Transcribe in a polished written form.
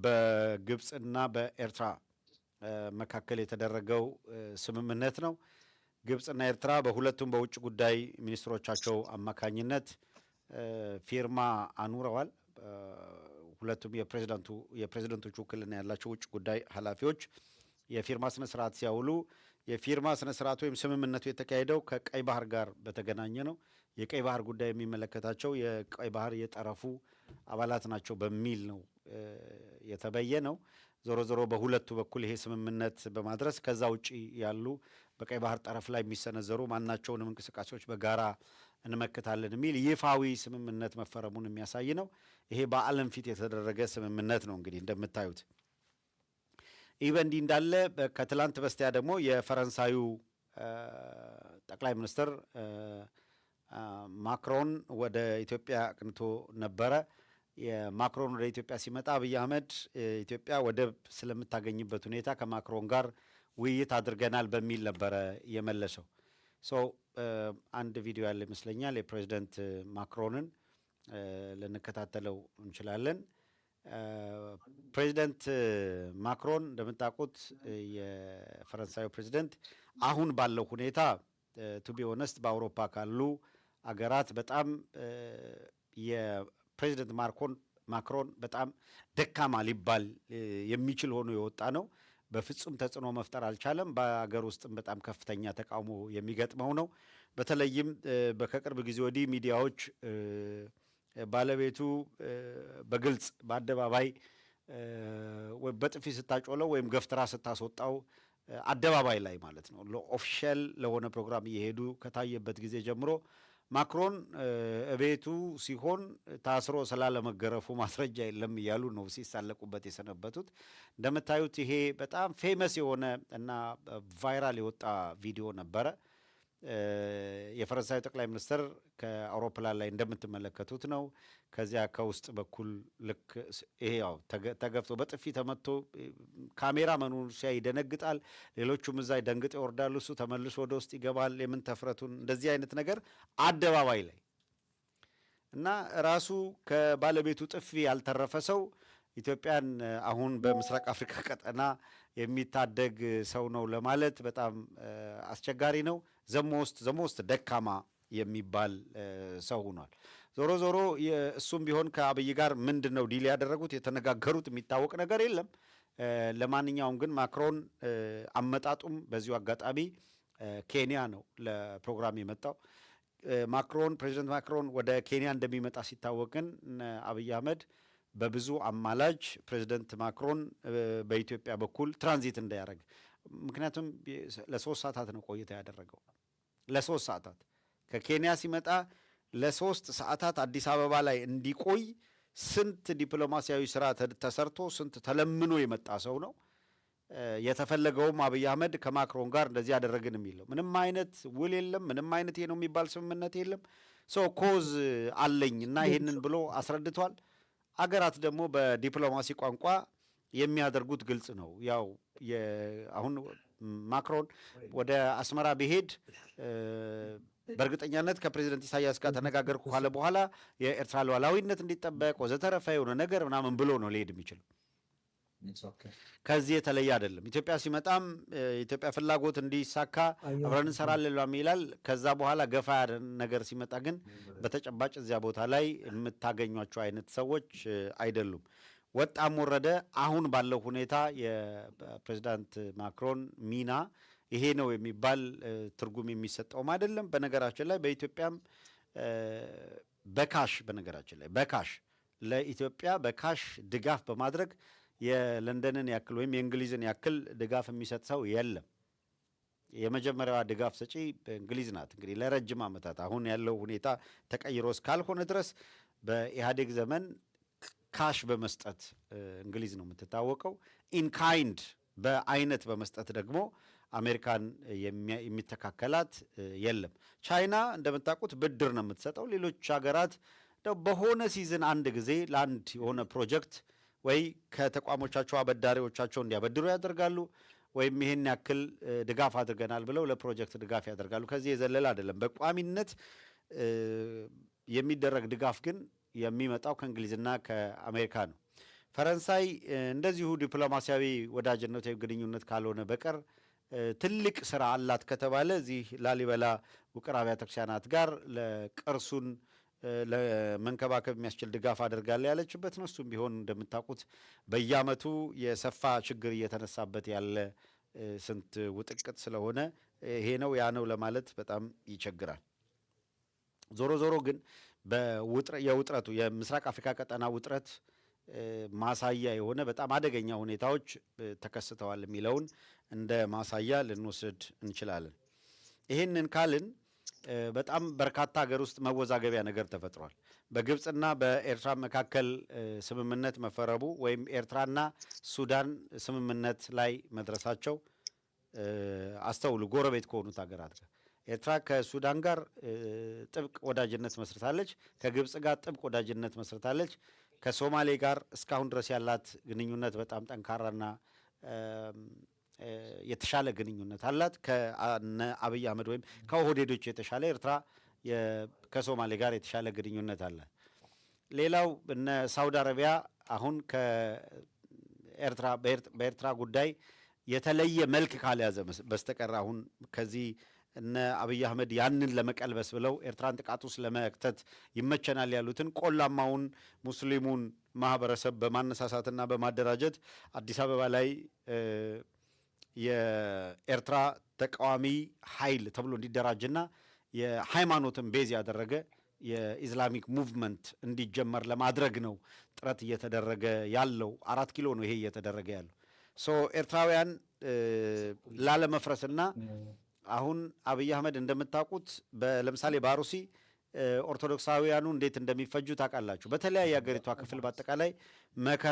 በግብጽና በኤርትራ መካከል የተደረገው ስምምነት ነው። ግብጽና ኤርትራ በሁለቱም በውጭ ጉዳይ ሚኒስትሮቻቸው አማካኝነት ፊርማ አኑረዋል። ሁለቱም የፕሬዝዳንቶቹ ውክልና ያላቸው ውጭ ጉዳይ ኃላፊዎች የፊርማ ስነ ስርዓት ሲያውሉ የፊርማ ስነ ስርዓቱ ወይም ስምምነቱ የተካሄደው ከቀይ ባህር ጋር በተገናኘ ነው። የቀይ ባህር ጉዳይ የሚመለከታቸው የቀይ ባህር የጠረፉ አባላት ናቸው በሚል ነው የተበየነው። ዞሮ ዞሮ በሁለቱ በኩል ይሄ ስምምነት በማድረስ ከዛ ውጪ ያሉ በቀይ ባህር ጠረፍ ላይ የሚሰነዘሩ ማናቸውንም እንቅስቃሴዎች በጋራ እንመክታለን የሚል ይፋዊ ስምምነት መፈረሙን የሚያሳይ ነው። ይሄ በዓለም ፊት የተደረገ ስምምነት ነው። እንግዲህ እንደምታዩት ይህ በእንዲህ እንዳለ ከትላንት በስቲያ ደግሞ የፈረንሳዩ ጠቅላይ ሚኒስትር ማክሮን ወደ ኢትዮጵያ አቅንቶ ነበረ። የማክሮን ወደ ኢትዮጵያ ሲመጣ አብይ አህመድ ኢትዮጵያ ወደብ ስለምታገኝበት ሁኔታ ከማክሮን ጋር ውይይት አድርገናል በሚል ነበረ የመለሰው። አንድ ቪዲዮ ያለ ይመስለኛል። የፕሬዚደንት ማክሮንን ልንከታተለው እንችላለን። ፕሬዚደንት ማክሮን እንደምታውቁት የፈረንሳዩ ፕሬዚደንት አሁን ባለው ሁኔታ ቱ ቢ ኦነስት በአውሮፓ ካሉ አገራት በጣም የፕሬዚደንት ማክሮን በጣም ደካማ ሊባል የሚችል ሆኖ የወጣ ነው። በፍጹም ተጽዕኖ መፍጠር አልቻለም። በአገር ውስጥም በጣም ከፍተኛ ተቃውሞ የሚገጥመው ነው። በተለይም ከቅርብ ጊዜ ወዲህ ሚዲያዎች ባለቤቱ በግልጽ በአደባባይ በጥፊ ስታጮለው ወይም ገፍትራ ስታስወጣው አደባባይ ላይ ማለት ነው ኦፊሻል ለሆነ ፕሮግራም እየሄዱ ከታየበት ጊዜ ጀምሮ ማክሮን እቤቱ ሲሆን ታስሮ ስላለመገረፉ ማስረጃ የለም እያሉ ነው ሲሳለቁበት የሰነበቱት። እንደምታዩት ይሄ በጣም ፌመስ የሆነ እና ቫይራል የወጣ ቪዲዮ ነበረ። የፈረንሳዩ ጠቅላይ ሚኒስትር ከአውሮፕላን ላይ እንደምትመለከቱት ነው። ከዚያ ከውስጥ በኩል ልክ ይሄ ያው ተገፍቶ በጥፊ ተመቶ ካሜራ መኑን ሲያይ ይደነግጣል። ሌሎቹም እዛ ደንግጠው ይወርዳሉ። እሱ ተመልሶ ወደ ውስጥ ይገባል። የምን ተፍረቱን እንደዚህ አይነት ነገር አደባባይ ላይ እና ራሱ ከባለቤቱ ጥፊ ያልተረፈ ሰው ኢትዮጵያን አሁን በምስራቅ አፍሪካ ቀጠና የሚታደግ ሰው ነው ለማለት በጣም አስቸጋሪ ነው። ዘሞስት ደካማ የሚባል ሰው ሆኗል። ዞሮ ዞሮ እሱም ቢሆን ከአብይ ጋር ምንድን ነው ዲል ያደረጉት የተነጋገሩት የሚታወቅ ነገር የለም። ለማንኛውም ግን ማክሮን አመጣጡም በዚሁ አጋጣሚ ኬንያ ነው ለፕሮግራም የመጣው። ፕሬዚደንት ማክሮን ወደ ኬንያ እንደሚመጣ ሲታወቅ ግን አብይ አህመድ በብዙ አማላጅ ፕሬዚደንት ማክሮን በኢትዮጵያ በኩል ትራንዚት እንዳያደርግ፣ ምክንያቱም ለ3 ሰዓታት ነው ቆይታ ያደረገው። ለ3 ሰዓታት ከኬንያ ሲመጣ ለ3 ሰዓታት አዲስ አበባ ላይ እንዲቆይ ስንት ዲፕሎማሲያዊ ስራ ተሰርቶ ስንት ተለምኖ የመጣ ሰው ነው። የተፈለገውም አብይ አህመድ ከማክሮን ጋር እንደዚህ ያደረግን የሚለው ምንም አይነት ውል የለም። ምንም አይነት ይሄ ነው የሚባል ስምምነት የለም። ኮዝ አለኝ እና ይሄንን ብሎ አስረድቷል። አገራት ደግሞ በዲፕሎማሲ ቋንቋ የሚያደርጉት ግልጽ ነው። ያው አሁን ማክሮን ወደ አስመራ ቢሄድ በእርግጠኛነት ከፕሬዚደንት ኢሳያስ ጋር ተነጋገርኩ ካለ በኋላ የኤርትራ ሉዓላዊነት እንዲጠበቅ ወዘተረፈ የሆነ ነገር ምናምን ብሎ ነው ሊሄድ የሚችለው። ከዚህ የተለየ አይደለም። ኢትዮጵያ ሲመጣም ኢትዮጵያ ፍላጎት እንዲሳካ አብረን እንሰራለን ይላል። ከዛ በኋላ ገፋ ነገር ሲመጣ ግን በተጨባጭ እዚያ ቦታ ላይ የምታገኟቸው አይነት ሰዎች አይደሉም። ወጣም ወረደ አሁን ባለው ሁኔታ የፕሬዚዳንት ማክሮን ሚና ይሄ ነው የሚባል ትርጉም የሚሰጠውም አይደለም። በነገራችን ላይ በኢትዮጵያም በካሽ ለኢትዮጵያ በካሽ ድጋፍ በማድረግ የለንደንን ያክል ወይም የእንግሊዝን ያክል ድጋፍ የሚሰጥ ሰው የለም። የመጀመሪያዋ ድጋፍ ሰጪ እንግሊዝ ናት። እንግዲህ ለረጅም ዓመታት አሁን ያለው ሁኔታ ተቀይሮ እስካልሆነ ድረስ በኢህአዴግ ዘመን ካሽ በመስጠት እንግሊዝ ነው የምትታወቀው። ኢንካይንድ በአይነት በመስጠት ደግሞ አሜሪካን የሚተካከላት የለም። ቻይና እንደምታውቁት ብድር ነው የምትሰጠው። ሌሎች ሀገራት በሆነ ሲዝን አንድ ጊዜ ለአንድ የሆነ ፕሮጀክት ወይ ከተቋሞቻቸው አበዳሪዎቻቸው እንዲያበድሩ ያደርጋሉ፣ ወይም ይህን ያክል ድጋፍ አድርገናል ብለው ለፕሮጀክት ድጋፍ ያደርጋሉ። ከዚህ የዘለለ አይደለም። በቋሚነት የሚደረግ ድጋፍ ግን የሚመጣው ከእንግሊዝና ከአሜሪካ ነው። ፈረንሳይ እንደዚሁ ዲፕሎማሲያዊ ወዳጅነት ወይም ግንኙነት ካልሆነ በቀር ትልቅ ስራ አላት ከተባለ እዚህ ላሊበላ ውቅር አብያተ ክርስቲያናት ጋር ለቅርሱን ለመንከባከብ የሚያስችል ድጋፍ አድርጋለ ያለችበት ነው። እሱም ቢሆን እንደምታውቁት በየዓመቱ የሰፋ ችግር እየተነሳበት ያለ ስንት ውጥቅጥ ስለሆነ ይሄ ነው ያ ነው ለማለት በጣም ይቸግራል። ዞሮ ዞሮ ግን የውጥረቱ የምስራቅ አፍሪካ ቀጠና ውጥረት ማሳያ የሆነ በጣም አደገኛ ሁኔታዎች ተከስተዋል የሚለውን እንደ ማሳያ ልንወስድ እንችላለን። ይህንን ካልን በጣም በርካታ ሀገር ውስጥ መወዛገቢያ ነገር ተፈጥሯል። በግብፅና በኤርትራ መካከል ስምምነት መፈረቡ ወይም ኤርትራና ሱዳን ስምምነት ላይ መድረሳቸው አስተውሉ። ጎረቤት ከሆኑት ሀገራት ጋር ኤርትራ ከሱዳን ጋር ጥብቅ ወዳጅነት መስርታለች። ከግብፅ ጋር ጥብቅ ወዳጅነት መስርታለች። ከሶማሌ ጋር እስካሁን ድረስ ያላት ግንኙነት በጣም ጠንካራና የተሻለ ግንኙነት አላት። ከነ አብይ አህመድ ወይም ከኦህዴዶች የተሻለ ኤርትራ ከሶማሌ ጋር የተሻለ ግንኙነት አላት። ሌላው እነ ሳውዲ አረቢያ አሁን በኤርትራ ጉዳይ የተለየ መልክ ካልያዘ በስተቀር አሁን ከዚህ እነ አብይ አህመድ ያንን ለመቀልበስ ብለው ኤርትራን ጥቃት ውስጥ ለመክተት ይመቸናል ያሉትን ቆላማውን ሙስሊሙን ማህበረሰብ በማነሳሳትና በማደራጀት አዲስ አበባ ላይ የኤርትራ ተቃዋሚ ኃይል ተብሎ እንዲደራጅና የሃይማኖትን ቤዝ ያደረገ የኢስላሚክ ሙቭመንት እንዲጀመር ለማድረግ ነው ጥረት እየተደረገ ያለው። 4 ኪሎ ነው ይሄ እየተደረገ ያለው። ኤርትራውያን ላለመፍረስና አሁን አብይ አህመድ እንደምታውቁት ለምሳሌ በአሩሲ ኦርቶዶክሳውያኑ እንዴት እንደሚፈጁ ታውቃላችሁ። በተለያየ ሀገሪቷ ክፍል በአጠቃላይ መከራ